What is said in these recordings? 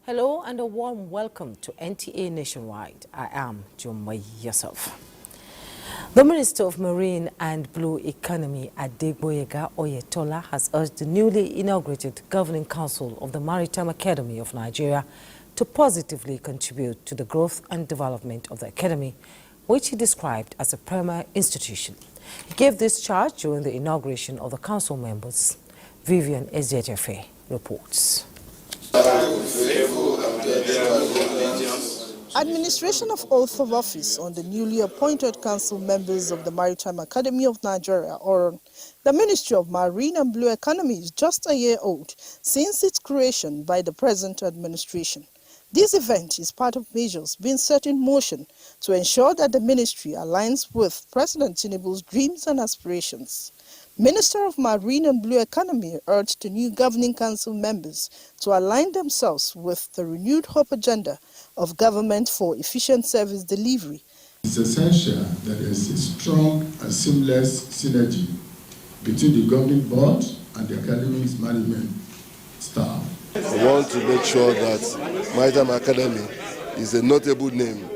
Hello and a warm welcome to NTA Nationwide. I am Jumai Yusuf. The Minister of Marine and Blue Economy, Adegboyega Oyetola, has urged the newly inaugurated Governing Council of the Maritime Academy of Nigeria to positively contribute to the growth and development of the academy, which he described as a premier institution. He gave this charge during the inauguration of the council members. Vivian Ezejefe reports. Administration of oath of office on the newly appointed council members of the Maritime Academy of Nigeria, or the Ministry of Marine and Blue Economy, is just a year old since its creation by the present administration. This event is part of measures being set in motion to ensure that the ministry aligns with President Tinubu's dreams and aspirations. Minister of Marine and Blue Economy urged the new governing council members to align themselves with the renewed hope agenda of government for efficient service delivery. It's essential that there is a strong and seamless synergy between the governing board and the academy's management staff. I want to make sure that Maritime Academy is a notable name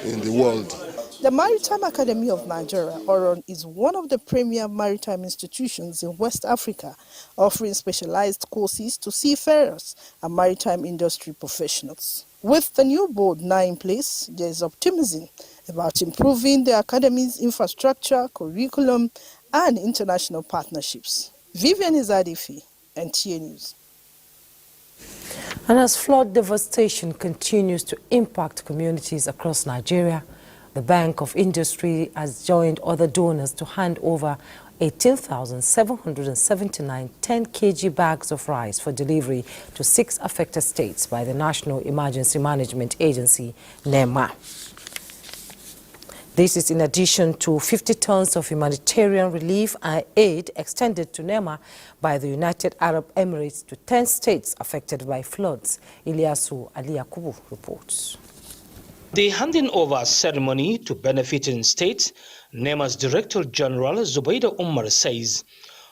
in the world. The Maritime Academy of Nigeria, ORON, is one of the premier maritime institutions in West Africa, offering specialized courses to seafarers and maritime industry professionals. With the new board now in place, there is optimism about improving the academy's infrastructure, curriculum, and international partnerships. Vivian Ezejefe, NTA News. And as flood devastation continues to impact communities across Nigeria, the Bank of Industry has joined other donors to hand over 18,779 10 kg bags of rice for delivery to 6 affected states by the National Emergency Management Agency, NEMA. This is in addition to 50 tons of humanitarian relief and aid extended to NEMA by the United Arab Emirates to 10 states affected by floods. Ilyasu Aliyakubu reports. The handing over ceremony to benefiting states, NEMA's Director General Zubaida Umar says,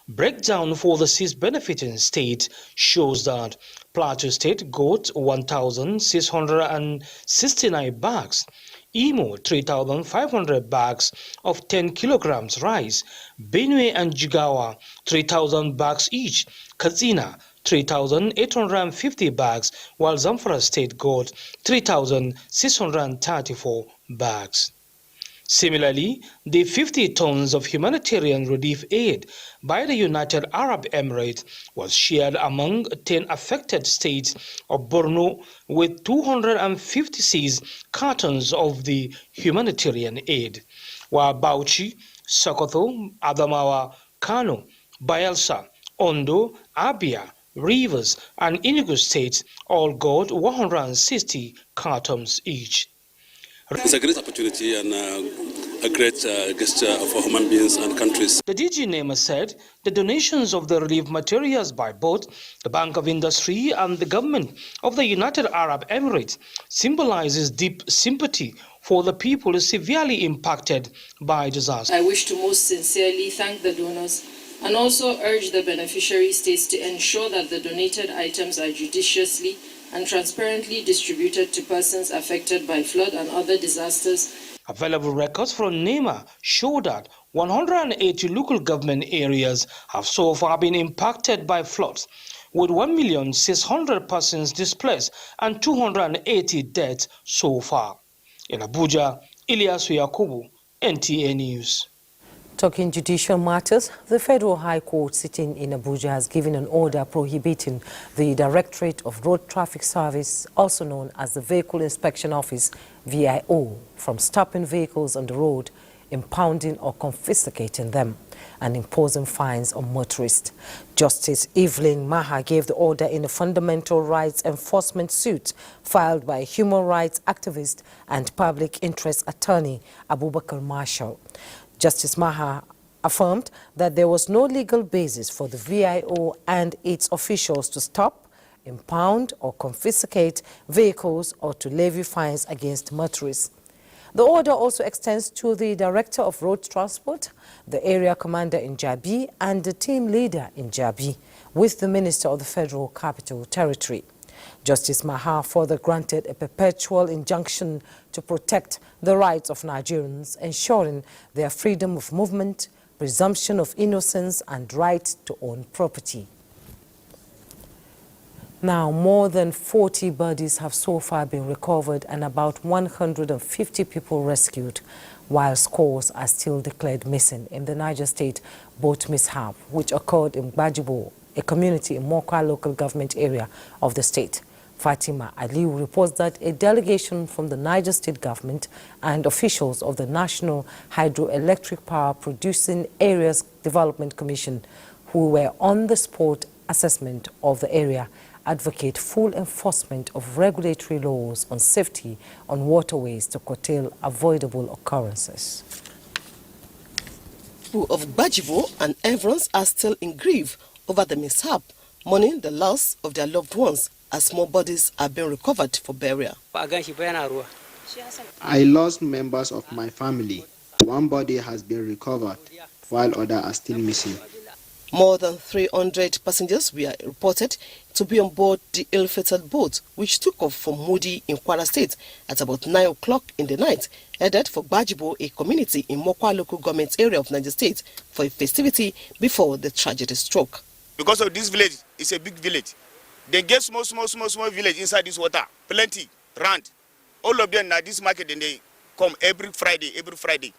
breakdown for the 6 benefiting states shows that Plateau State got 1,669 bags, Imo 3,500 bags of 10 kilograms rice, Benue and Jigawa 3,000 bags each, Katsina 3,850 bags, while Zamfara State got 3,634 bags. Similarly, the 50 tons of humanitarian relief aid by the United Arab Emirates was shared among 10 affected states of Borno with 256 cartons of the humanitarian aid, while Bauchi, Sokoto, Adamawa, Kano, Bayelsa, Ondo, Abia, Rivers, and Enugu states all got 160 cartons each. It's a great opportunity and a great gesture for human beings and countries. The DG NEMA said the donations of the relief materials by both the Bank of Industry and the government of the United Arab Emirates symbolizes deep sympathy for the people severely impacted by disaster. I wish to most sincerely thank the donors and also urge the beneficiary states to ensure that the donated items are judiciously and transparently distributed to persons affected by flood and other disasters. Available records from NEMA show that 180 local government areas have so far been impacted by floods, with 1,600,000 persons displaced and 280 deaths so far. In Abuja, Ilyasu Yakubu, NTA News. Talking judicial matters, the Federal High Court sitting in Abuja has given an order prohibiting the Directorate of Road Traffic Service, also known as the Vehicle Inspection Office, VIO, from stopping vehicles on the road, impounding or confiscating them, and imposing fines on motorists. Justice Evelyn Maha gave the order in a fundamental rights enforcement suit filed by human rights activist and public interest attorney Abubakar Marshall. Justice Maha affirmed that there was no legal basis for the VIO and its officials to stop, impound or confiscate vehicles or to levy fines against motorists. The order also extends to the Director of Road Transport, the Area Commander in Jabi and the Team Leader in Jabi, with the Minister of the Federal Capital Territory. Justice Maha further granted a perpetual injunction to protect the rights of Nigerians, ensuring their freedom of movement, presumption of innocence and right to own property. Now, more than 40 bodies have so far been recovered and about 150 people rescued, while scores are still declared missing in the Niger State boat mishap, which occurred in Bajibo, a community in Mokwa local government area of the state. Fatima Aliu reports that a delegation from the Niger State government and officials of the National Hydroelectric Power Producing Areas Development Commission, who were on the spot assessment of the area, advocate full enforcement of regulatory laws on safety on waterways to curtail avoidable occurrences. People of Bajibo and Evrons are still in grief over the mishap, mourning the loss of their loved ones as more bodies are being recovered for burial. I lost members of my family. One body has been recovered, while others are still missing. More than 300 passengers were reported to be on board the ill-fated boat, which took off from Mudi in Kwara State at about 9 o'clock in the night, headed for Bajibo, a community in Mokwa local government area of Niger State, for a festivity before the tragedy struck. Because of this village, it's a big village. They get small village inside this water, plenty, round. All of them now this market and they come every Friday.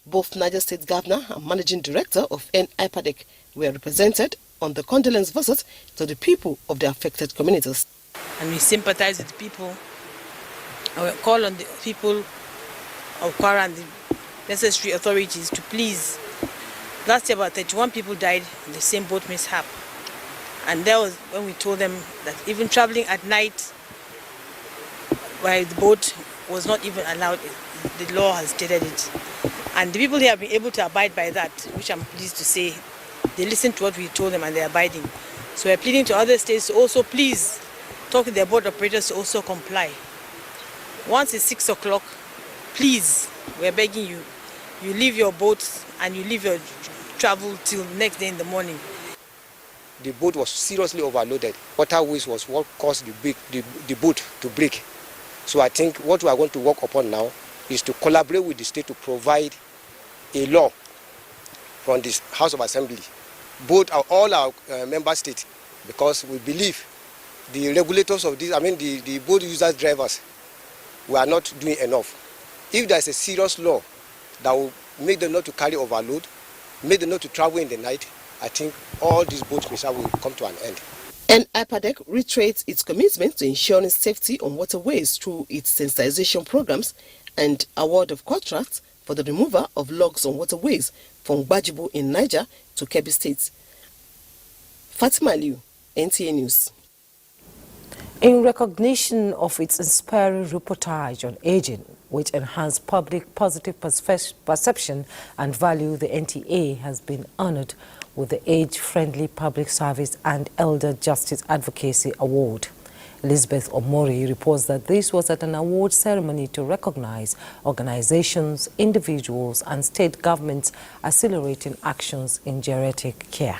Both Niger State Governor and Managing Director of NIPADEC were represented on the condolence visit to the people of the affected communities. And we sympathize with the people. I will call on the people of Kwara and the necessary authorities to please. Last year about 31 people died in the same boat mishap. And that was when we told them that even traveling at night while the boat was not even allowed, the law has stated it. And the people here have been able to abide by that, which I'm pleased to say. They listened to what we told them and they're abiding. So we're pleading to other states to also please talk to their boat operators to also comply. Once it's 6 o'clock, please, we're begging you, you leave your boats and you leave your travel till next day in the morning. The boat was seriously overloaded. Waterways was what caused the boat to break. So I think what we are going to work upon now is to collaborate with the state to provide a law from this House of Assembly, all our member states, because we believe the regulators of this, the boat users, drivers, we are not doing enough. If there is a serious law that will make them not to carry overload, make them not to travel in the night, I think all these boat mishaps will come to an end. NIPADEC reiterates its commitment to ensuring safety on waterways through its sensitization programs and award of contracts for the removal of logs on waterways from Bajibo in Niger to Kebbi State. Fatima Aliu, NTA News. In recognition of its inspiring reportage on aging, which enhanced public positive perception and value, the NTA has been honored with the Age-Friendly Public Service and Elder Justice Advocacy Award. Elizabeth Omori reports that this was at an award ceremony to recognize organizations, individuals and state governments accelerating actions in geriatric care.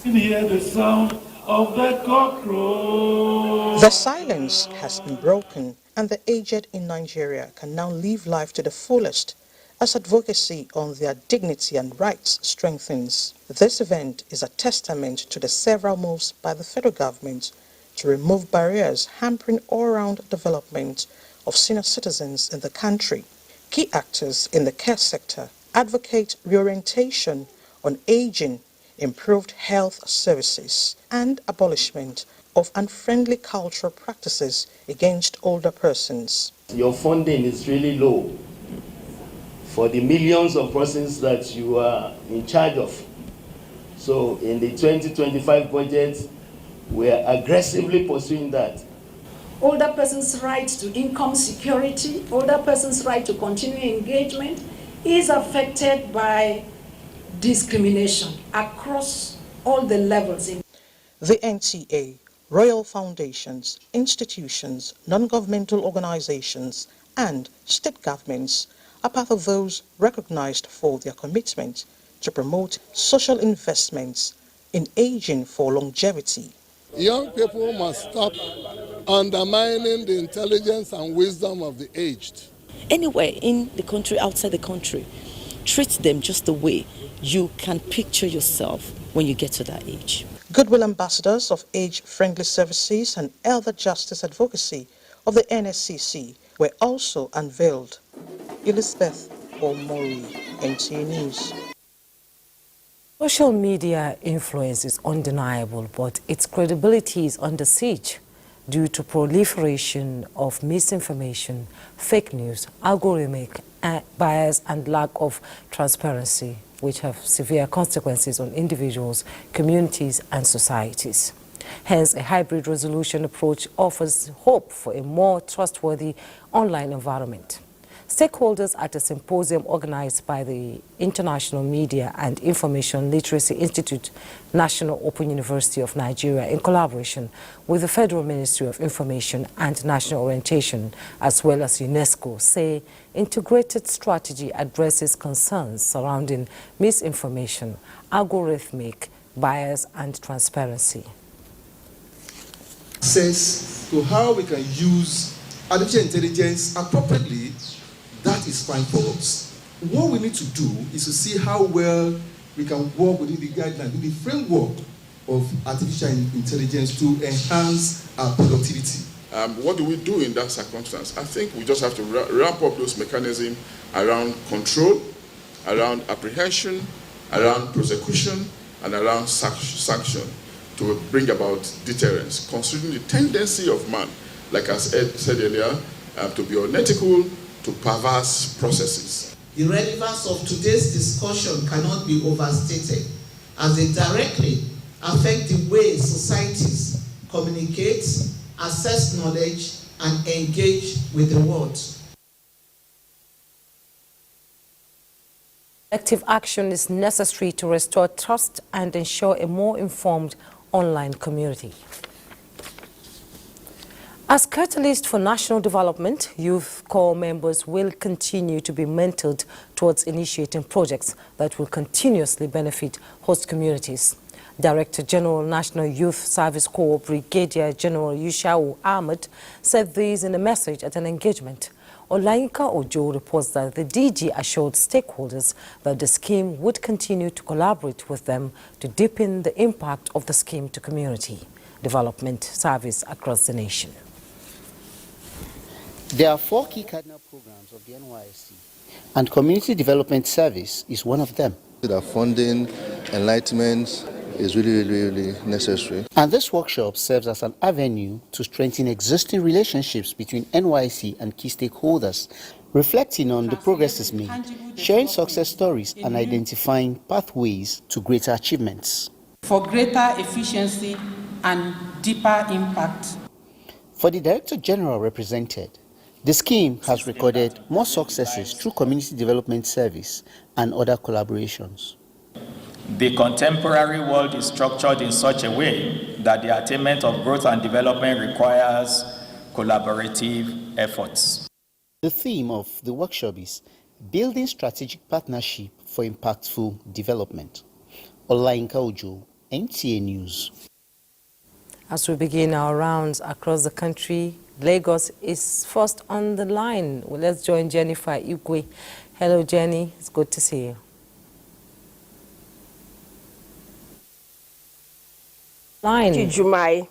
Hear the sound of that cockroach. The silence has been broken and the aged in Nigeria can now live life to the fullest as advocacy on their dignity and rights strengthens. This event is a testament to the several moves by the federal government to remove barriers hampering all-round development of senior citizens in the country. Key actors in the care sector advocate reorientation on aging, improved health services, and abolishment of unfriendly cultural practices against older persons. Your funding is really low for the millions of persons that you are in charge of. So in the 2025 budget, we are aggressively pursuing that. Older persons' right to income security, older persons' right to continuing engagement is affected by discrimination across all the levels. The NTA, royal foundations, institutions, non-governmental organizations, and state governments are part of those recognized for their commitment to promote social investments in aging for longevity. Young people must stop undermining the intelligence and wisdom of the aged. Anywhere in the country, outside the country, treat them just the way you can picture yourself when you get to that age. Goodwill ambassadors of age-friendly services and elder justice advocacy of the NSCC were also unveiled. Elizabeth Omori, NTA News. Social media influence is undeniable, but its credibility is under siege due to proliferation of misinformation, fake news, algorithmic bias, and lack of transparency, which have severe consequences on individuals, communities, and societies. Hence, a hybrid resolution approach offers hope for a more trustworthy online environment. Stakeholders at a symposium organized by the International Media and Information Literacy Institute, National Open University of Nigeria, in collaboration with the Federal Ministry of Information and National Orientation, as well as UNESCO, say integrated strategy addresses concerns surrounding misinformation, algorithmic bias, and transparency. Access to how we can use artificial intelligence appropriately, that is fine for us. What we need to do is to see how well we can work within the guidelines, within the framework of artificial intelligence to enhance our productivity. What do we do in that circumstance? I think we just have to ramp up those mechanisms around control, around apprehension, around prosecution, and around sanction to bring about deterrence, considering the tendency of man, like I said earlier, to be unethical, to perverse processes. The relevance of today's discussion cannot be overstated, as they directly affect the way societies communicate, assess knowledge, and engage with the world. Active action is necessary to restore trust and ensure a more informed online community. As catalyst for national development, youth corps members will continue to be mentored towards initiating projects that will continuously benefit host communities. Director General National Youth Service Corps Brigadier General Yushau Ahmed said this in a message at an engagement. Olainka Ojo reports that the DG assured stakeholders that the scheme would continue to collaborate with them to deepen the impact of the scheme to community development service across the nation. There are 4 key cardinal programs of the NYSC, and Community Development Service is one of them. The funding, enlightenment is really necessary. And this workshop serves as an avenue to strengthen existing relationships between NYSC and key stakeholders, reflecting on the progresses made, sharing success stories, and identifying pathways to greater achievements. For greater efficiency and deeper impact. For the Director General represented, the scheme has recorded more successes through Community Development Service and other collaborations. The contemporary world is structured in such a way that the attainment of growth and development requires collaborative efforts. The theme of the workshop is Building Strategic Partnership for Impactful Development. Olainka Ojo, NTA News. As we begin our rounds across the country, Lagos is first on the line. Well, let's join Jennifer Igwe. Hello, Jenny. It's good to see you. Thank you, Jumai.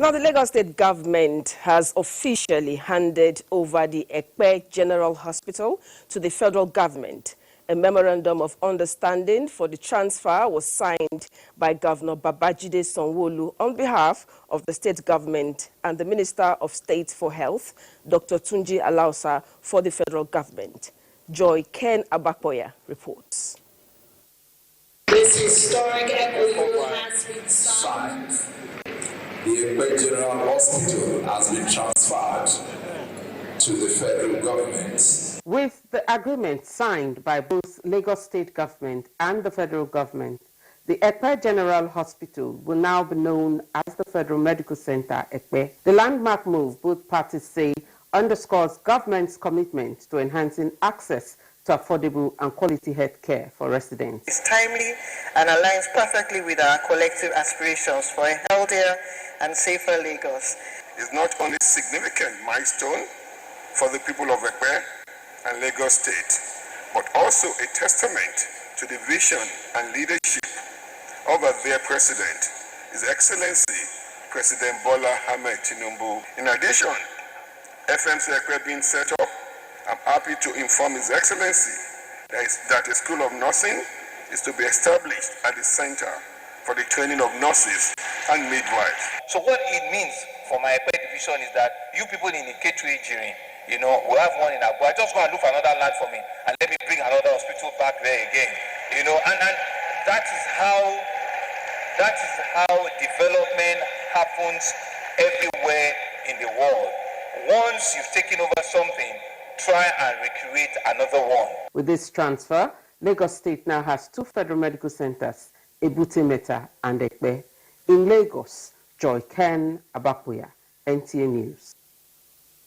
Now, the Lagos State government has officially handed over the Ekpe General Hospital to the federal government. A memorandum of understanding for the transfer was signed by Governor Babajide Sanwo-Olu on behalf of the state government and the Minister of State for Health, Dr. Tunji Alausa, for the federal government. Joy Ken Abakboya reports. This historic MOU has been signed. The Ekpe General Hospital has been transferred to the federal government. With the agreement signed by both Lagos State Government and the federal government, the Ekpe General Hospital will now be known as the Federal Medical Center Ekpe. The landmark move, both parties say, underscores government's commitment to enhancing access to affordable and quality health care for residents. It's timely and aligns perfectly with our collective aspirations for a healthier and safer Lagos. It's not only a significant milestone for the people of Ekpe and Lagos State, but also a testament to the vision and leadership of their president, His Excellency President Bola Ahmed Tinubu. In addition, FMC Ekpe being set up, I'm happy to inform His Excellency that a school of nursing is to be established at the center for the training of nurses and midwives. So what it means for my Ekpe division is that you people in the Iketu we have one in Abuja. Just go and look for another land for me and let me bring another hospital back there again. And that is how development happens everywhere in the world. Once you've taken over something, try and recreate another one. With this transfer, Lagos State now has two federal medical centers, Ebute Metta and Ekpe. In Lagos, Joy Ken Abakboya, NTA News.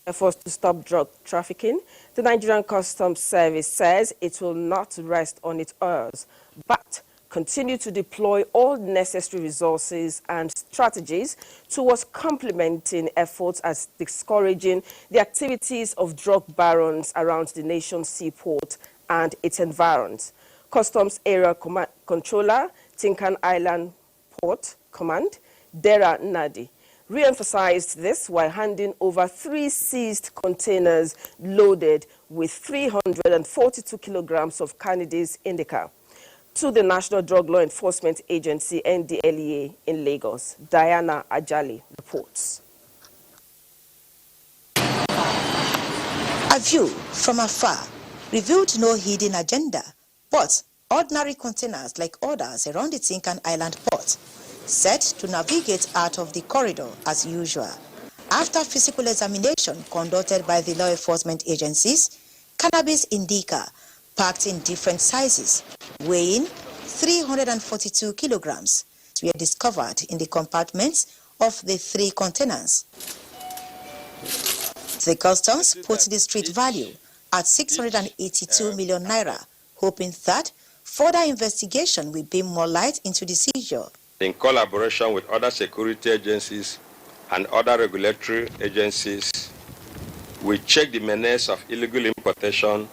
Efforts to stop drug trafficking, the Nigerian Customs Service says it will not rest on its oars, but continue to deploy all necessary resources and strategies towards complementing efforts at discouraging the activities of drug barons around the nation's seaport and its environs. Customs Area Controller, Tinkan Island Port Command, Dera Nadi, re-emphasized this while handing over 3 seized containers loaded with 342 kilograms of cannabis indica to the National Drug Law Enforcement Agency, NDLEA, in Lagos. Diana Ajali reports. A view from afar revealed no hidden agenda, but ordinary containers like others around the Tinkan Island port, set to navigate out of the corridor as usual. After physical examination conducted by the law enforcement agencies, cannabis indica packed in different sizes, weighing 342 kilograms, were discovered in the compartments of the 3 containers. The customs put the street value at 682 million naira, hoping that further investigation will bring more light into the seizure. In collaboration with other security agencies and other regulatory agencies, we check the menace of illegal importation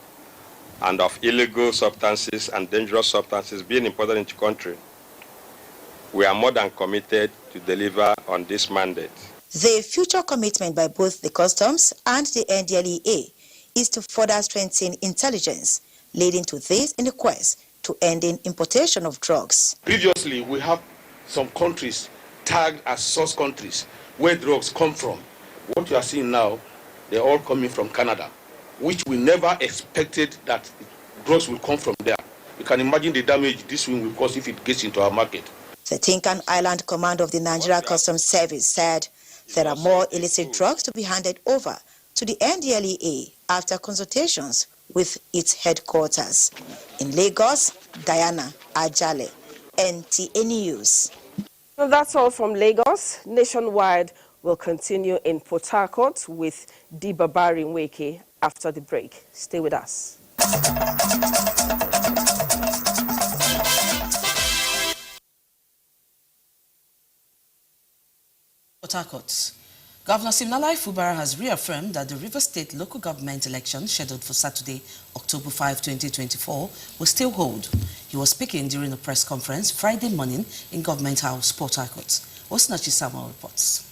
and of illegal substances and dangerous substances being imported into the country. We are more than committed to deliver on this mandate. The future commitment by both the customs and the NDLEA is to further strengthen intelligence, leading to this in the quest to ending importation of drugs. Previously, we have some countries tagged as source countries where drugs come from. What you are seeing now, they're all coming from Canada, which we never expected that drugs will come from there. You can imagine the damage this one will cause if it gets into our market. The Tinkan Island Command of the Nigerian Customs Service said there are more illicit drugs to be handed over to the NDLEA after consultations with its headquarters. In Lagos, Diana Ajale, NTA News. Well, that's all from Lagos. Nationwide will continue in Port Harcourt with Dibabari Nweke after the break. Stay with us. Port Harcourt. Governor Siminalayi Fubara has reaffirmed that the Rivers State local government election scheduled for Saturday, October 5, 2024 will still hold. He was speaking during a press conference Friday morning in Government House, Port Harcourt. Osinachi Samuel reports.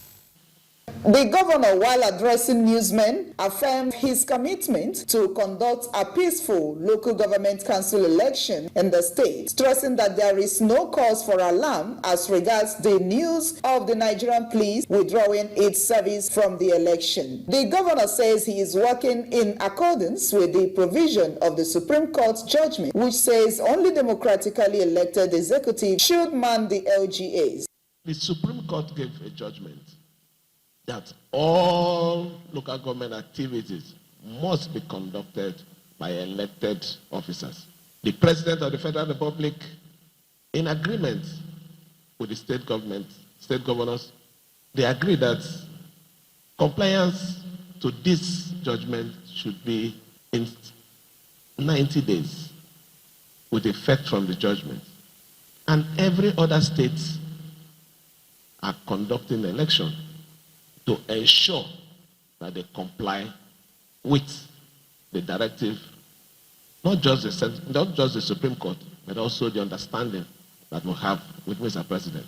The governor, while addressing newsmen, affirmed his commitment to conduct a peaceful local government council election in the state, stressing that there is no cause for alarm as regards the news of the Nigerian police withdrawing its service from the election. The governor says he is working in accordance with the provision of the Supreme Court judgment, which says only democratically elected executive should man the LGAs. The Supreme Court gave a judgment that all local government activities must be conducted by elected officers. The President of the Federal Republic, in agreement with the state government, state governors, they agree that compliance to this judgment should be in 90 days with effect from the judgment. And every other state are conducting the election to ensure that they comply with the directive, not just the Supreme Court, but also the understanding that we have with Mr. President.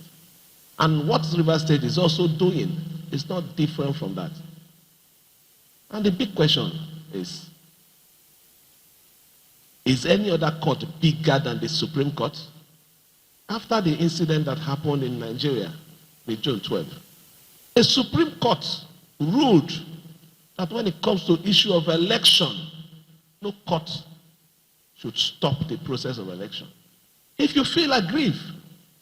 And what Rivers State is also doing is not different from that. And the big question is any other court bigger than the Supreme Court? After the incident that happened in Nigeria, the June 12th, a Supreme Court ruled that when it comes to issue of election, no court should stop the process of election. If you feel aggrieved,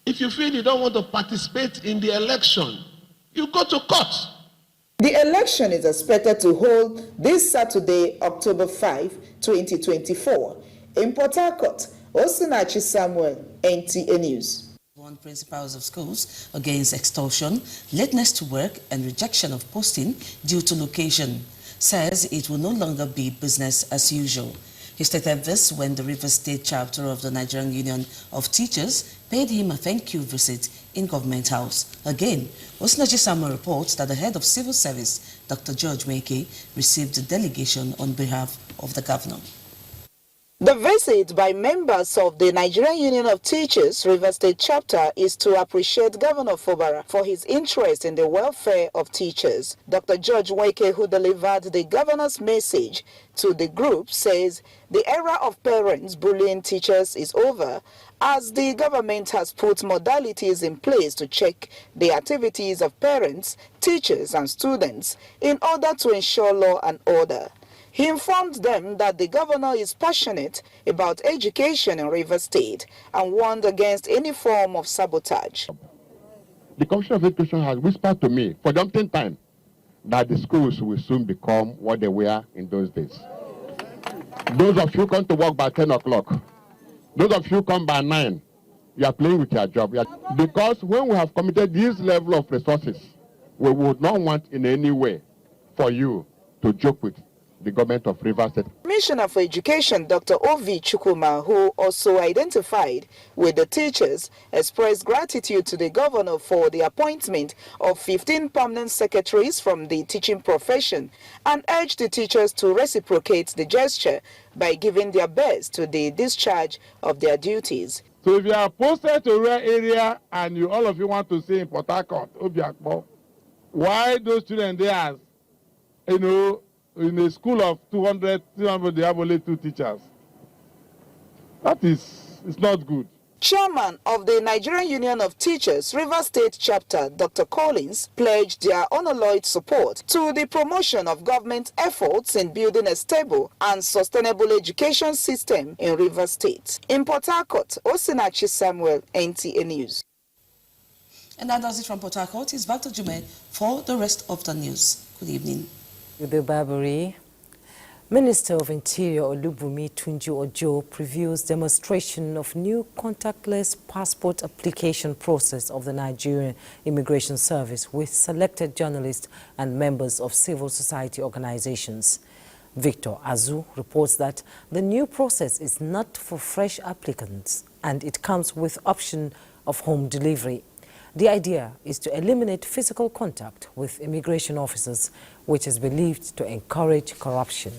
if you feel you don't want to participate in the election, you go to court. The election is expected to hold this Saturday, October 5, 2024. In Port Harcourt, Osinachi Samuel, NTA News. Warned principals of schools against extortion, lateness to work, and rejection of posting due to location. Says it will no longer be business as usual. He stated this when the Rivers State chapter of the Nigerian Union of Teachers paid him a thank you visit in Government House. Again, Osinachi Samuel reports that the head of civil service, Dr. George Weke, received a delegation on behalf of the governor. The visit by members of the Nigerian Union of Teachers Rivers State chapter is to appreciate Governor Fubara for his interest in the welfare of teachers. Dr. George Weke, who delivered the governor's message to the group, says the era of parents bullying teachers is over, as the government has put modalities in place to check the activities of parents, teachers, and students in order to ensure law and order. He informed them that the governor is passionate about education in Rivers State and warned against any form of sabotage. The Commissioner of Education has whispered to me for the umpteenth time that the schools will soon become what they were in those days. Those of you come to work by 10 o'clock, those of you come by 9, you are playing with your job. Because when we have committed this level of resources, we would not want in any way for you to joke with the government of Rivers State. Commissioner for Education, Dr. Ovi Chukwuma, who also identified with the teachers, expressed gratitude to the governor for the appointment of 15 permanent secretaries from the teaching profession and urged the teachers to reciprocate the gesture by giving their best to the discharge of their duties. So if you are posted to a rural area and all of you want to stay in Port Harcourt, Obiakpo, why those children there, in a school of 200, they have only 2 teachers. It's not good. Chairman of the Nigerian Union of Teachers Rivers State chapter, Dr. Collins, pledged their unalloyed support to the promotion of government efforts in building a stable and sustainable education system in Rivers State. In Port Harcourt, Osinachi Samuel, NTA News. And that does it from Port Harcourt. It's back to Jume for the rest of the news. Good evening. Udo Baburi. Minister of Interior Olubumi Tunji Ojo previews demonstration of new contactless passport application process of the Nigerian Immigration Service with selected journalists and members of civil society organizations. Victor Azu reports that the new process is not for fresh applicants and it comes with option of home delivery. The idea is to eliminate physical contact with immigration officers, which is believed to encourage corruption.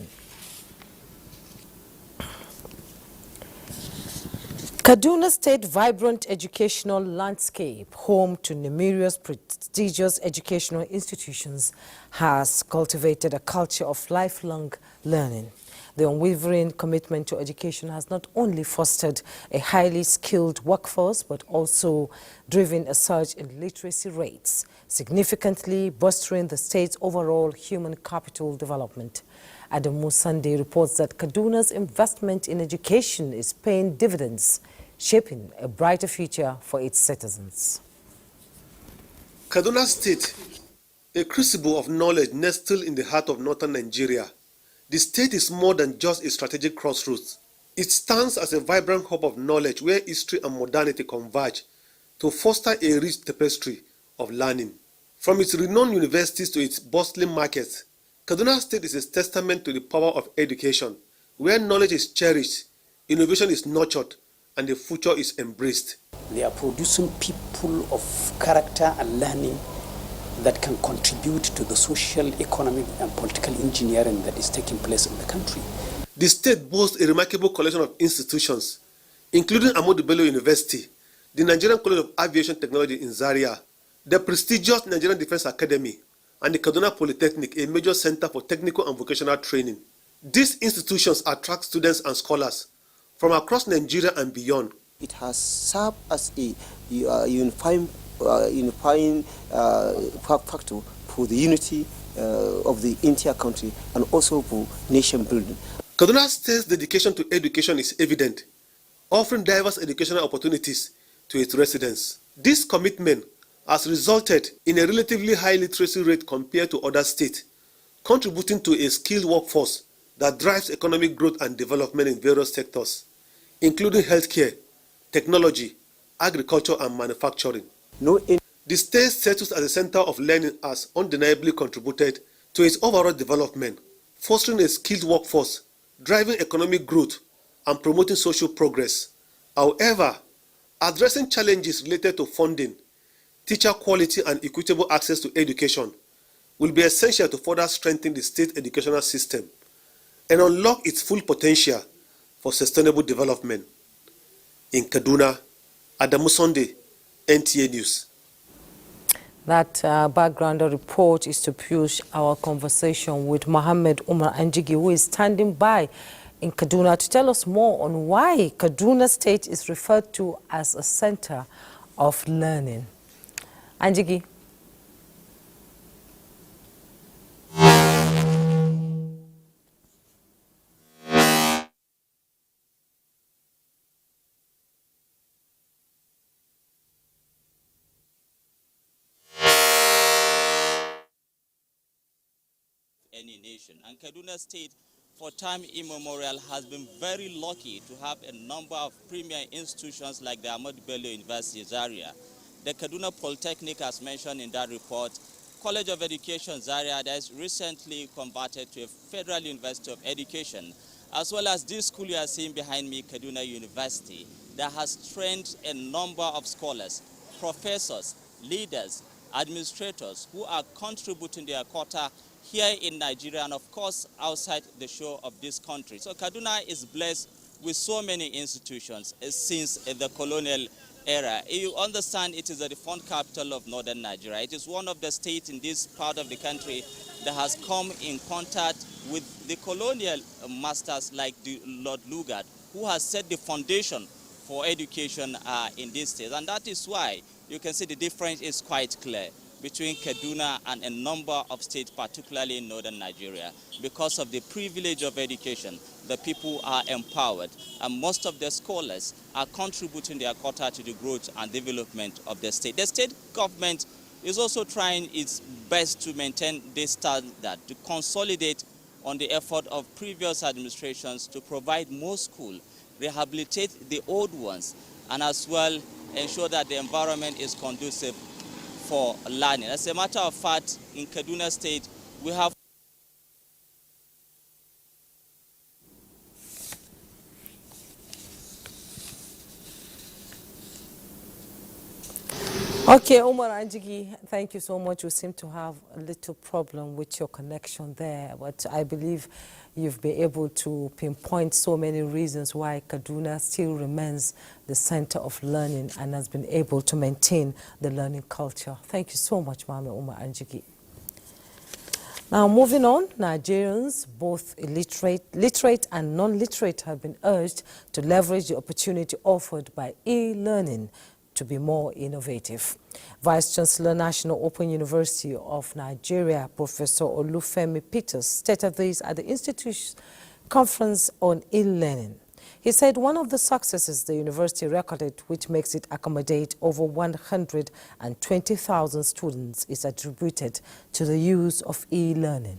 Kaduna State vibrant educational landscape, home to numerous prestigious educational institutions, has cultivated a culture of lifelong learning. The unwavering commitment to education has not only fostered a highly skilled workforce, but also driven a surge in literacy rates, significantly bolstering the state's overall human capital development. Adamu Sunday reports that Kaduna's investment in education is paying dividends, shaping a brighter future for its citizens. Kaduna State, a crucible of knowledge nestled in the heart of northern Nigeria. The state is more than just a strategic crossroads. It stands as a vibrant hub of knowledge where history and modernity converge to foster a rich tapestry of learning. From its renowned universities to its bustling markets, Kaduna State is a testament to the power of education, where knowledge is cherished, innovation is nurtured, and the future is embraced. They are producing people of character and learning that can contribute to the social, economic, and political engineering that is taking place in the country. The state boasts a remarkable collection of institutions, including Ahmadu Bello University, the Nigerian College of Aviation Technology in Zaria, the prestigious Nigerian Defense Academy, and the Kaduna Polytechnic, a major center for technical and vocational training. These institutions attract students and scholars from across Nigeria and beyond. It has served as a unifying factor for the unity of the entire country and also for nation building. Kaduna State's dedication to education is evident, offering diverse educational opportunities to its residents. This commitment has resulted in a relatively high literacy rate compared to other states, contributing to a skilled workforce that drives economic growth and development in various sectors, including healthcare, technology, agriculture, and manufacturing. The state status as a center of learning has undeniably contributed to its overall development, fostering a skilled workforce, driving economic growth, and promoting social progress. However, addressing challenges related to funding, teacher quality, and equitable access to education will be essential to further strengthen the state educational system and unlock its full potential for sustainable development. In Kaduna, Adamu Sunday, NTA News. That background report is to push our conversation with Mohammed Umar Anjigi, who is standing by in Kaduna to tell us more on why Kaduna State is referred to as a center of learning. Anjigi. Any nation. And Kaduna State, for time immemorial, has been very lucky to have a number of premier institutions like the Ahmadu Bello University Zaria, the Kaduna Polytechnic, as mentioned in that report, College of Education Zaria, that is recently converted to a Federal University of Education, as well as this school you are seeing behind me, Kaduna University, that has trained a number of scholars, professors, leaders, administrators who are contributing their quota here in Nigeria and, of course, outside the shore of this country. So Kaduna is blessed with so many institutions since the colonial era. You understand it is the reformed capital of northern Nigeria. It is one of the states in this part of the country that has come in contact with the colonial masters like the Lord Lugard, who has set the foundation for education in this state. And that is why you can see the difference is quite clear between Kaduna and a number of states, particularly in northern Nigeria. Because of the privilege of education, the people are empowered, and most of the scholars are contributing their quota to the growth and development of the state. The state government is also trying its best to maintain this standard, to consolidate on the effort of previous administrations to provide more schools, rehabilitate the old ones, and as well ensure that the environment is conducive for learning. As a matter of fact, in Kaduna State, we have Okay, Omar Anjigi, thank you so much. We seem to have a little problem with your connection there, but I believe you've been able to pinpoint so many reasons why Kaduna still remains the center of learning and has been able to maintain the learning culture. Thank you so much, Mama Omar Anjigi. Now, moving on, Nigerians, both literate and non-literate, have been urged to leverage the opportunity offered by e-learning to be more innovative. Vice Chancellor, National Open University of Nigeria, Professor Olufemi Peters, stated this at the Institute's conference on e-learning. He said one of the successes the university recorded, which makes it accommodate over 120,000 students, is attributed to the use of e-learning.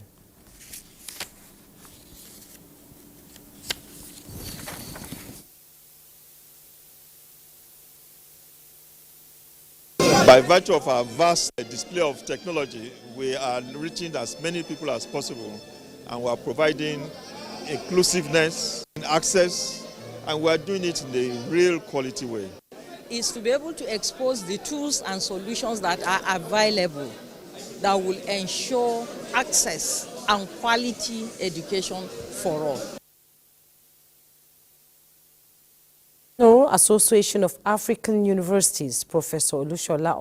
By virtue of our vast display of technology, we are reaching as many people as possible, and we are providing inclusiveness and access, and we are doing it in a real quality way. Is to be able to expose the tools and solutions that are available that will ensure access and quality education for all. Association of African Universities, Professor Olushola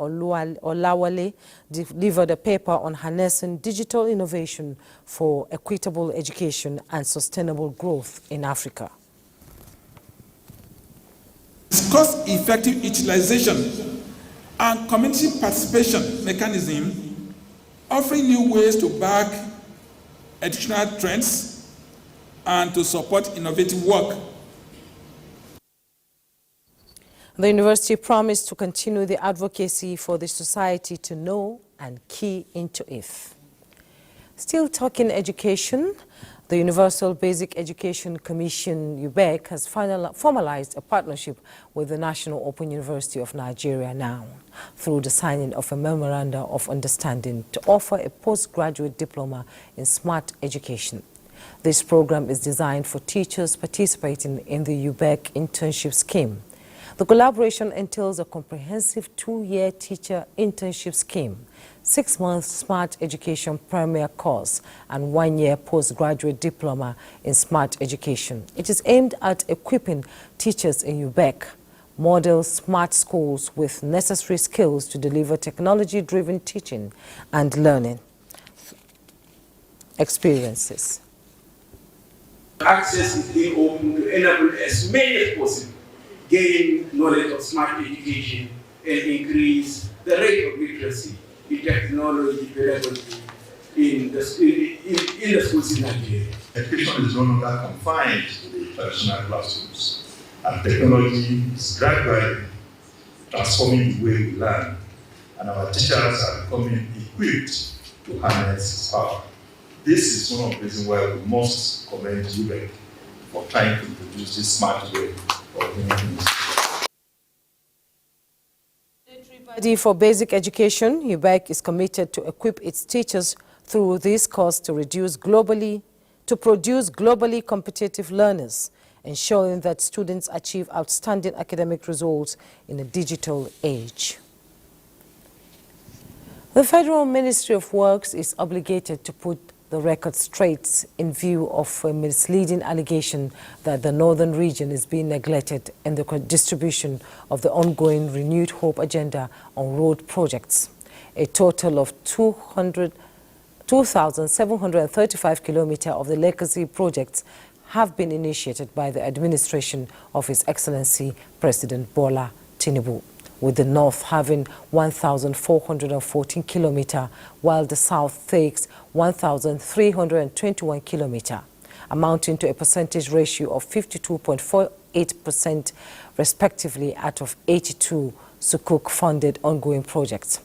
Olawale, delivered a paper on harnessing digital innovation for equitable education and sustainable growth in Africa. Cost-effective utilization and community participation mechanism, offering new ways to back educational trends and to support innovative work. The university promised to continue the advocacy for the society to know and key into it. Still talking education, the Universal Basic Education Commission, UBEC, has formalized a partnership with the National Open University of Nigeria now through the signing of a memorandum of understanding to offer a postgraduate diploma in smart education. This program is designed for teachers participating in the UBEC internship scheme. The collaboration entails a comprehensive 2-year teacher internship scheme, 6-month smart education premier course, and 1-year postgraduate diploma in smart education. It is aimed at equipping teachers in UBEC, model smart schools with necessary skills to deliver technology-driven teaching and learning experiences. Access is being open to enable as many as possible gain knowledge of smart education and increase the rate of literacy in technology pedagogy in the schools in Nigeria. Education is no longer confined to the traditional classrooms, and technology is gradually transforming the way we learn, and our teachers are becoming equipped to harness its power. This is one of the reasons why we must commend UBEC for trying to introduce this smart way of doing things. Body for Basic Education, UBEC is committed to equip its teachers through this course to produce globally competitive learners, ensuring that students achieve outstanding academic results in a digital age. The Federal Ministry of Works is obligated to put the record straight in view of a misleading allegation that the northern region is being neglected in the distribution of the ongoing Renewed Hope agenda on road projects. A total of 2,735 kilometers of the legacy projects have been initiated by the administration of His Excellency President Bola Tinubu, with the north having 1,414 kilometers, while the south takes 1,321 kilometers, amounting to a percentage ratio of 52.48% respectively out of 82 Sukuk-funded ongoing projects.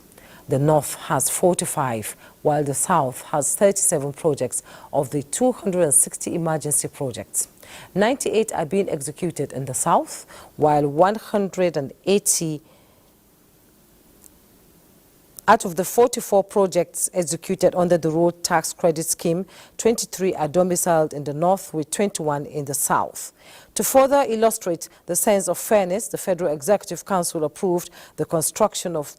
The north has 45, while the south has 37 projects of the 260 emergency projects. 98 are being executed in the south, while 180 out of the 44 projects executed under the Road Tax Credit Scheme, 23 are domiciled in the north with 21 in the south. To further illustrate the sense of fairness, the Federal Executive Council approved the construction of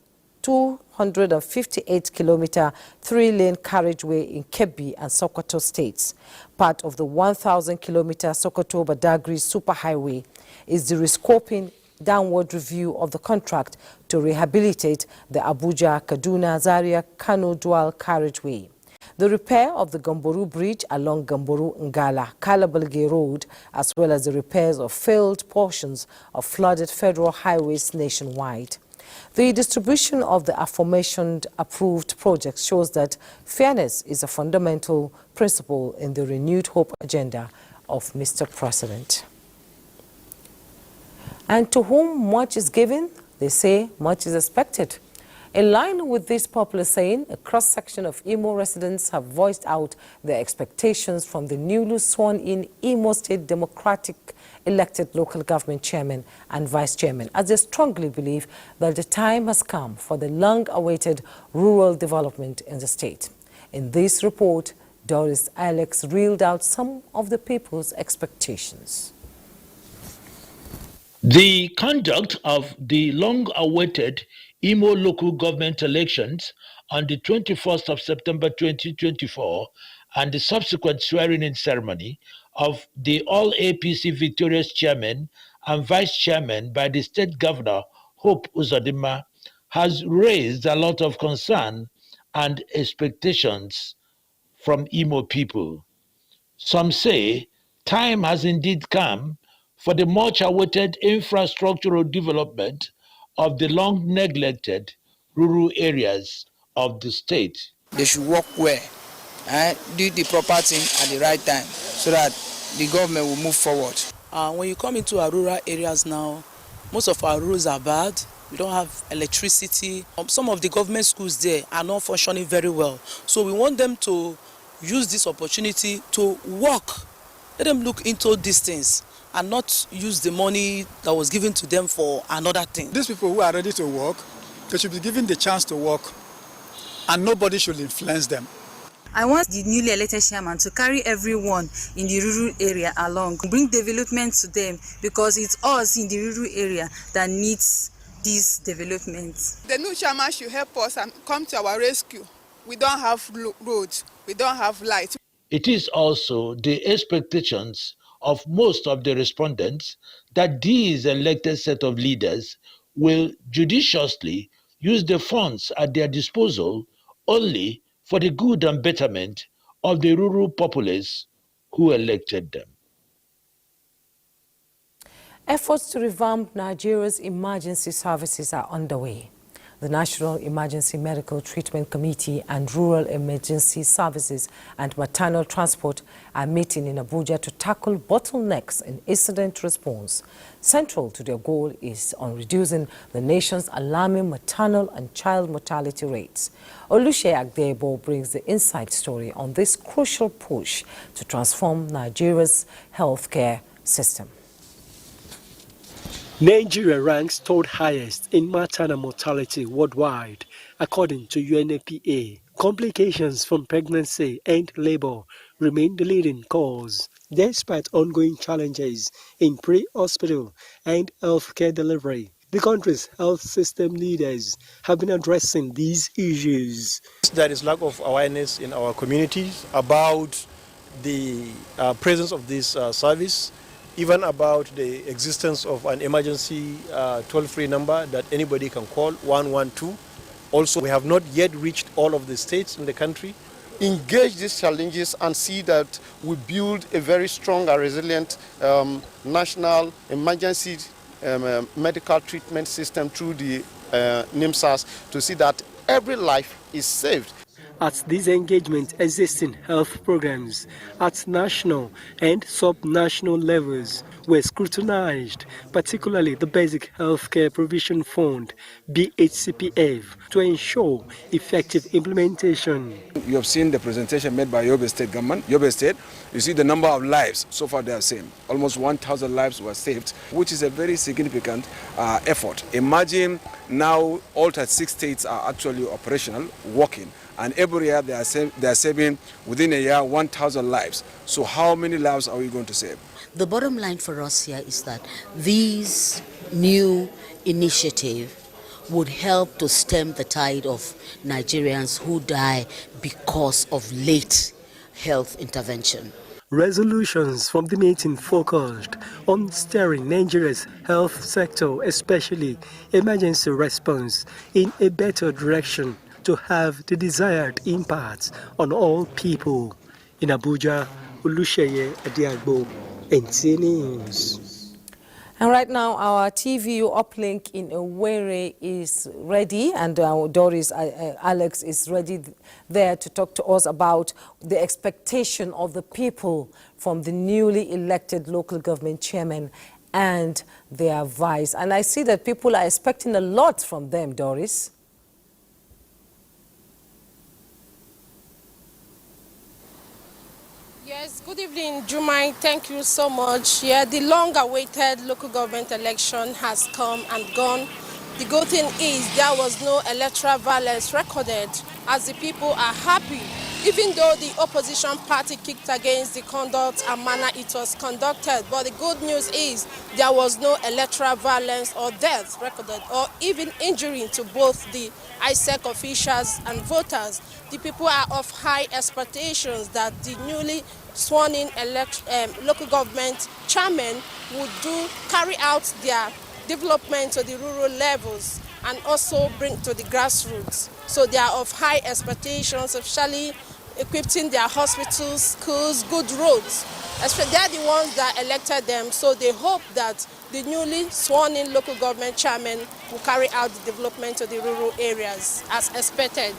258-kilometer three-lane carriageway in Kebbi and Sokoto states. Part of the 1,000-kilometer Sokoto-Badagry superhighway is the rescoping downward review of the contract to rehabilitate the Abuja-Kaduna-Zaria-Kano dual carriageway. The repair of the Gamboru Bridge along Gamboru-Ngala-Kalabalge Road, as well as the repairs of failed portions of flooded federal highways nationwide. The distribution of the aforementioned approved projects shows that fairness is a fundamental principle in the renewed hope agenda of Mr. President. And to whom much is given, they say much is expected. In line with this popular saying, a cross-section of Imo residents have voiced out their expectations from the newly sworn-in Imo State Democratic elected local government chairman and vice chairman, as they strongly believe that the time has come for the long-awaited rural development in the state. In this report, Doris Alex reeled out some of the people's expectations. The conduct of the long-awaited Imo local government elections on the 21st of September 2024 and the subsequent swearing-in ceremony of the all-APC victorious chairman and vice chairman by the state governor, Hope Uzodinma, has raised a lot of concern and expectations from Imo people. Some say time has indeed come for the much-awaited infrastructural development of the long-neglected rural areas of the state. They should work well and do the proper thing at the right time so that the government will move forward. When you come into our rural areas now, most of our roads are bad. We don't have electricity. Some of the government schools there are not functioning very well. So we want them to use this opportunity to work. Let them look into these things and not use the money that was given to them for another thing. These people who are ready to work, they should be given the chance to work, and nobody should influence them. I want the newly elected chairman to carry everyone in the rural area along, bring development to them, because it's us in the rural area that needs this development. The new chairman should help us and come to our rescue. We don't have roads, we don't have light. It is also the expectations of most of the respondents that these elected set of leaders will judiciously use the funds at their disposal only for the good and betterment of the rural populace who elected them. Efforts to revamp Nigeria's emergency services are underway. The National Emergency Medical Treatment Committee and Rural Emergency Services and Maternal Transport are meeting in Abuja to tackle bottlenecks in incident response. Central to their goal is on reducing the nation's alarming maternal and child mortality rates. Olushe Agdebo brings the inside story on this crucial push to transform Nigeria's healthcare system. Nigeria ranks third highest in maternal mortality worldwide, according to UNFPA. Complications from pregnancy and labor remain the leading cause, despite ongoing challenges in pre-hospital and healthcare delivery. The country's health system leaders have been addressing these issues. There is lack of awareness in our communities about the presence of this service, even about the existence of an emergency toll-free number that anybody can call, 112. Also, we have not yet reached all of the states in the country. Engage these challenges and see that we build a very strong and resilient national emergency medical treatment system through the NIMSAS to see that every life is saved. At these engagement, existing health programs at national and sub-national levels were scrutinized, particularly the Basic Healthcare Provision Fund, BHCPF, to ensure effective implementation. You have seen the presentation made by Yobe State government. Yobe State, you see the number of lives so far they have saved. Almost 1,000 lives were saved, which is a very significant effort. Imagine now all 36 states are actually operational, working. And every year they are saving within a year 1,000 lives. So how many lives are we going to save? The bottom line for us here is that these new initiative would help to stem the tide of Nigerians who die because of late health intervention. Resolutions from the meeting focused on steering Nigeria's health sector, especially emergency response, in a better direction to have the desired impact on all people. In Abuja, Olusheye Adiagbo, NTA News. And right now, our TVU uplink in Owerri is ready, and our Doris Alex is ready there to talk to us about the expectation of the people from the newly elected local government chairman and their vice. And I see that people are expecting a lot from them, Doris. Yes, good evening, Jumai. Thank you so much. Yeah, the long-awaited local government election has come and gone. The good thing is there was no electoral violence recorded, as the people are happy, even though the opposition party kicked against the conduct and manner it was conducted. But the good news is there was no electoral violence or death recorded, or even injury to both the ISEC officials and voters. The people are of high expectations that the newly sworn-in local government chairmen would carry out their development to the rural levels and also bring to the grassroots. So they are of high expectations, especially equipping their hospitals, schools, good roads. They are the ones that elected them, so they hope that the newly sworn-in local government chairman will carry out the development of the rural areas as expected.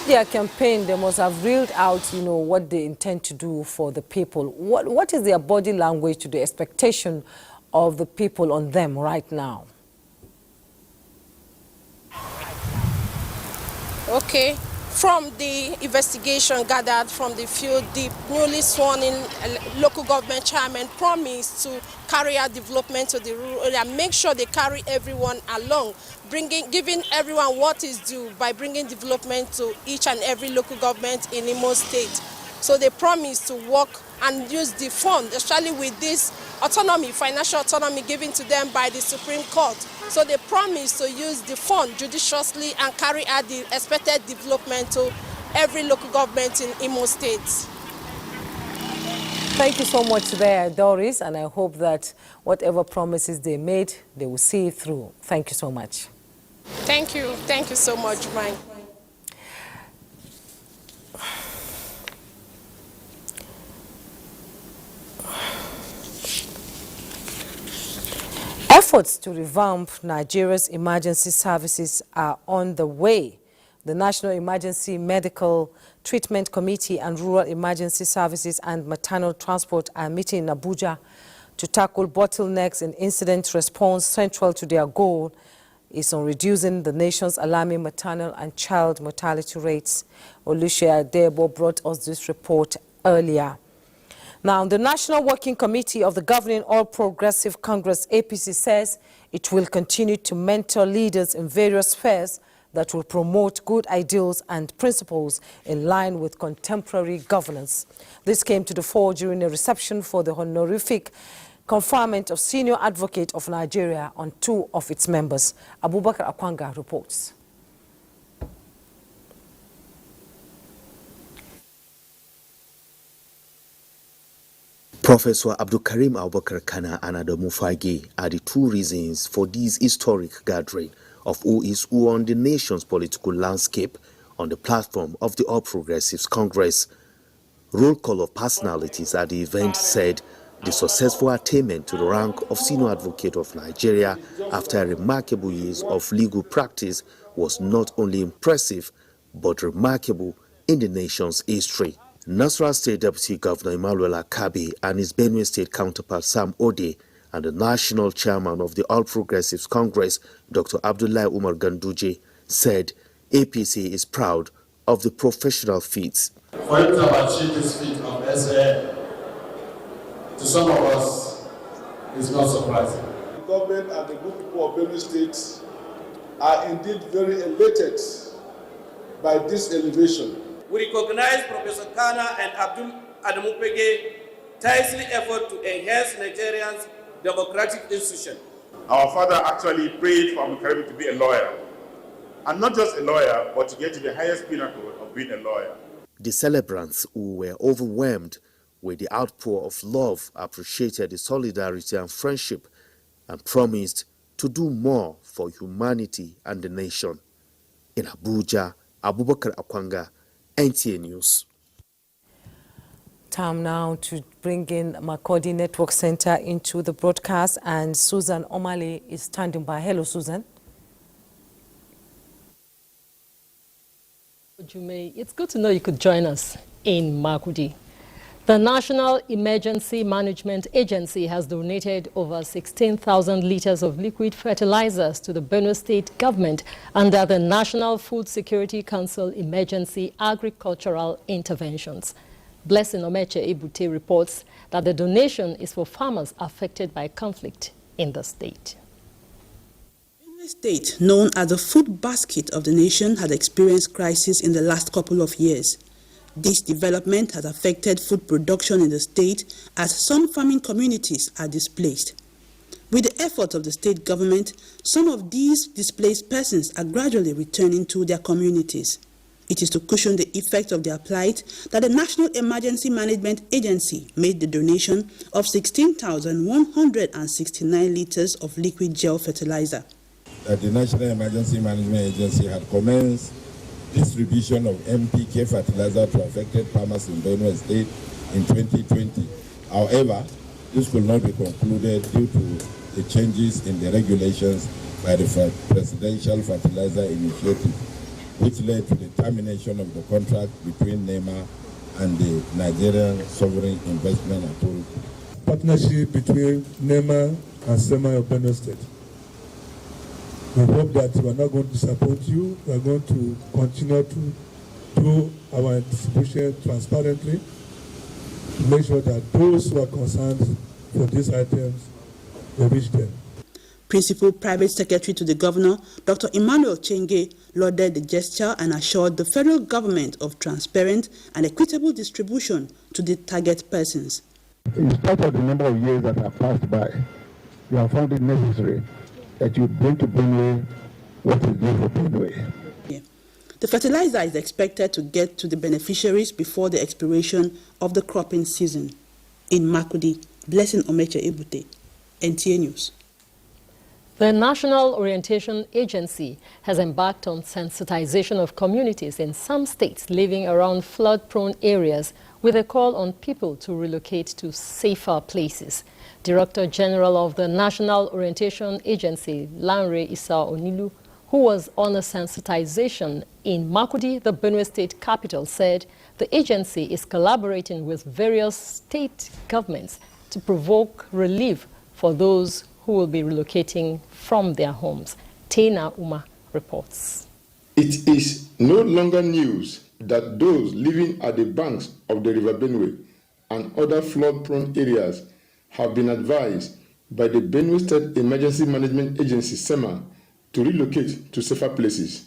Their campaign, they must have reeled out, what they intend to do for the people. What is their body language to the expectation of the people on them right now? Okay. From the investigation gathered from the field, the newly sworn-in local government chairman promised to carry out development to the rural area, make sure they carry everyone along, giving everyone what is due by bringing development to each and every local government in Imo State. So they promised to work and use the fund, especially with this autonomy, financial autonomy given to them by the Supreme Court. So they promised to use the fund judiciously and carry out the expected development to every local government in Imo State. Thank you so much there, Doris, and I hope that whatever promises they made, they will see it through. Thank you so much. Thank you. Thank you so much, Mike. Efforts to revamp Nigeria's emergency services are on the way. The National Emergency Medical Treatment Committee and Rural Emergency Services and Maternal Transport are meeting in Abuja to tackle bottlenecks in incident response. Central to their goal is on reducing the nation's alarming maternal and child mortality rates. Olusheye Adebo brought us this report earlier. Now, the National Working Committee of the governing All Progressive Congress, APC, says it will continue to mentor leaders in various spheres that will promote good ideals and principles in line with contemporary governance. This came to the fore during a reception for the honorific conferment of Senior Advocate of Nigeria on 2 of its members. Abubakar Akwanga reports. Professor Abdul Karim Abubakar Kana and Adamu Fage are the two reasons for this historic gathering of who is who on the nation's political landscape on the platform of the All Progressives Congress. Roll call of personalities at the event said the successful attainment to the rank of Senior Advocate of Nigeria after remarkable years of legal practice was not only impressive but remarkable in the nation's history. Nasarawa State Deputy Governor Emmanuel Akabi and his Benue State counterpart Sam Ode and the National Chairman of the All Progressives Congress, Dr. Abdullahi Umar Ganduje, said APC is proud of the professional feats. For you to have achieved this feat of SA, to some of us, is not surprising. The government and the good people of Benue State are indeed very elated by this elevation. We recognize Professor Kana and Abdul Adamupege tireless effort to enhance Nigeria's democratic institution. Our father actually prayed for Abdulkarim to be a lawyer. And not just a lawyer, but to get to the highest pinnacle of being a lawyer. The celebrants, who were overwhelmed with the outpour of love, appreciated the solidarity and friendship and promised to do more for humanity and the nation. In Abuja, Abubakar Akwanga, NTA News. Time now to bring in Makurdi Network Center into the broadcast, and Susan Omale is standing by. Hello, Susan. Jume, it's good to know you could join us in Makurdi. The National Emergency Management Agency has donated over 16,000 liters of liquid fertilizers to the Benue State government under the National Food Security Council Emergency Agricultural Interventions. Blessing Omeche Ebute reports that the donation is for farmers affected by conflict in the state. The state, known as the food basket of the nation, has experienced crisis in the last couple of years. This development has affected food production in the state as some farming communities are displaced. With the efforts of the state government, some of these displaced persons are gradually returning to their communities. It is to cushion the effect of their plight that the National Emergency Management Agency made the donation of 16,169 liters of liquid gel fertilizer. That the National Emergency Management Agency had commenced distribution of NPK fertilizer to affected farmers in Benue State in 2020. However, this could not be concluded due to the changes in the regulations by the Presidential Fertilizer Initiative, which led to the termination of the contract between NEMA and the Nigerian Sovereign Investment Authority. Partnership between NEMA and SEMA of Benue State. We hope that we are not going to disappoint you. We are going to continue to do our distribution transparently, to make sure that those who are concerned for these items will reach them. Principal Private Secretary to the Governor, Dr. Emmanuel Chenge, lauded the gesture and assured the federal government of transparent and equitable distribution to the target persons. In spite of the number of years that have passed by, you have found it necessary that you bring to Benue what is due for Benue. The fertilizer is expected to get to the beneficiaries before the expiration of the cropping season. In Makurdi, Blessing Omeche Ebute, NTA News. The National Orientation Agency has embarked on sensitization of communities in some states living around flood-prone areas with a call on people to relocate to safer places. Director General of the National Orientation Agency, Lanre Issa Onilu, who was on a sensitization in Makurdi, the Benue State capital, said the agency is collaborating with various state governments to provoke relief for those who will be relocating from their homes. Tena Uma reports. It is no longer news that those living at the banks of the River Benue and other flood-prone areas have been advised by the Benue State Emergency Management Agency, SEMA, to relocate to safer places.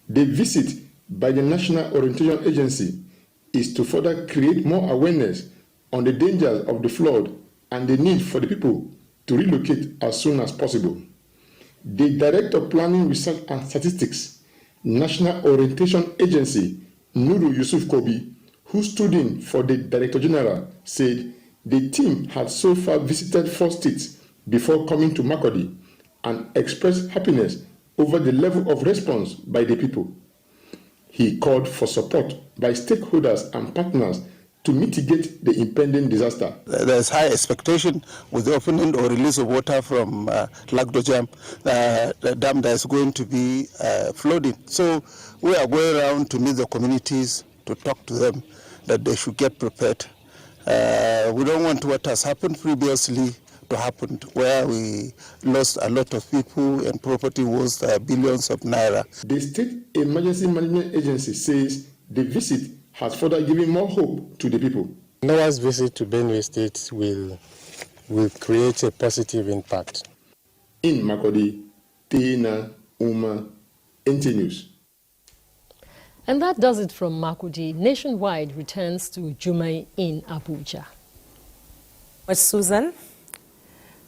The visit by the National Orientation Agency is to further create more awareness on the dangers of the flood and the need for the people to relocate as soon as possible. The Director of Planning, Research and Statistics, National Orientation Agency, Nuru Yusuf Kobi, who stood in for the Director General, said the team had so far visited 4 states before coming to Makurdi and expressed happiness over the level of response by the people. He called for support by stakeholders and partners to mitigate the impending disaster. There's high expectation with the opening or release of water from Lagdojam, the dam that is going to be flooding. So we are going around to meet the communities, to talk to them that they should get prepared. We don't want what has happened previously to happen, where we lost a lot of people and property was billions of naira. The State Emergency Management Agency says the visit has further given more hope to the people. NOAA's visit to Benue State will create a positive impact. In Makurdi, Tena Uma, NTA News. And that does it from Makurdi. Nationwide returns to Jumai in Abuja. Susan,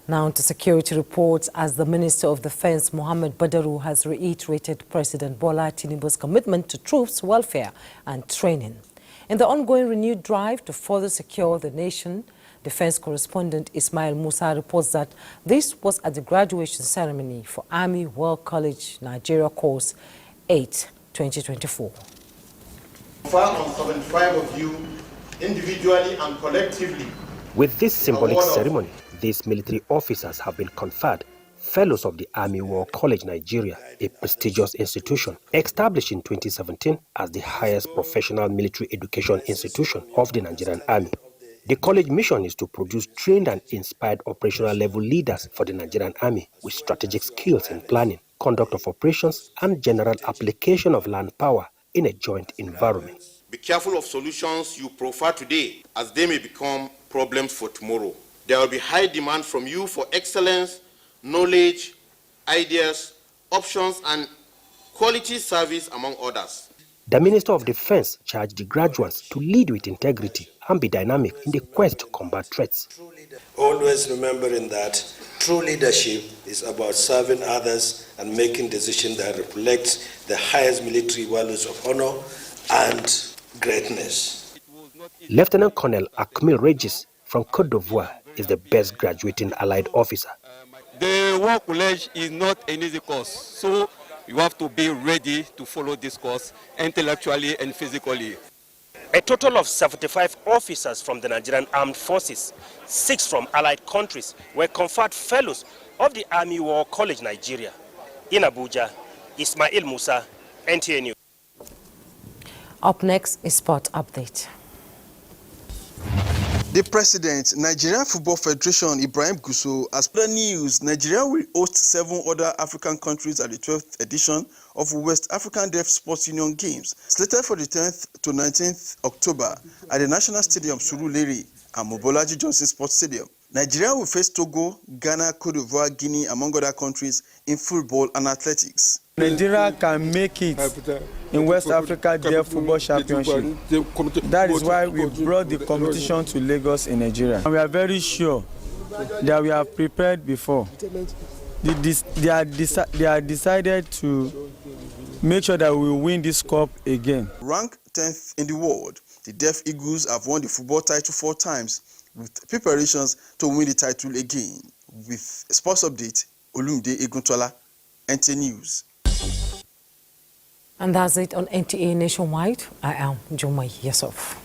Now to security reports, as the Minister of Defense, Mohammed Badaru, has reiterated President Bola Tinubu's commitment to troops' welfare and training. In the ongoing renewed drive to further secure the nation, Defense correspondent Ismail Musa reports that this was at the graduation ceremony for Army War College Nigeria Course 8, 2024. Far on 75 of you, individually and collectively. With this symbolic ceremony, these military officers have been conferred Fellows of the Army War College Nigeria, a prestigious institution established in 2017 as the highest professional military education institution of the Nigerian Army. The college mission is to produce trained and inspired operational level leaders for the Nigerian Army with strategic skills in planning, conduct of operations, and general application of land power in a joint environment. Be careful of solutions you prefer today, as they may become problems for tomorrow. There will be high demand from you for excellence, knowledge, ideas, options, and quality service, among others. The Minister of Defense charged the graduates to lead with integrity and be dynamic in the quest to combat threats. Always remembering that true leadership is about serving others and making decisions that reflect the highest military values of honor and greatness. Lieutenant Colonel Akmil Regis from Côte d'Ivoire is the best graduating allied officer. The War College is not an easy course, so you have to be ready to follow this course intellectually and physically. A total of 75 officers from the Nigerian Armed Forces, 6 from allied countries, were conferred fellows of the Army War College Nigeria. In Abuja, Ismail Musa, NTA News. Up next is Sport Update. The President, Nigerian Football Federation, Ibrahim Gusso, has put the news. Nigeria will host 7 other African countries at the 12th edition of West African Deaf Sports Union Games, slated for the 10th to 19th October at the National Stadium, Surulere, and Mobolaji Johnson Sports Stadium. Nigeria will face Togo, Ghana, Côte d'Ivoire, Guinea, among other countries in football and athletics. Nigeria can make it in West Africa Deaf Football Championship. That is why we brought the competition to Lagos in Nigeria. And we are very sure that we have prepared before. They are decided to make sure that we will win this cup again. Ranked 10th in the world, the Deaf Eagles have won the football title 4 times, with preparations to win the title again. With Sports Update, Olumide Eguntola, NTA News. And that's it on NTA Nationwide. I am Jomai Yusuf.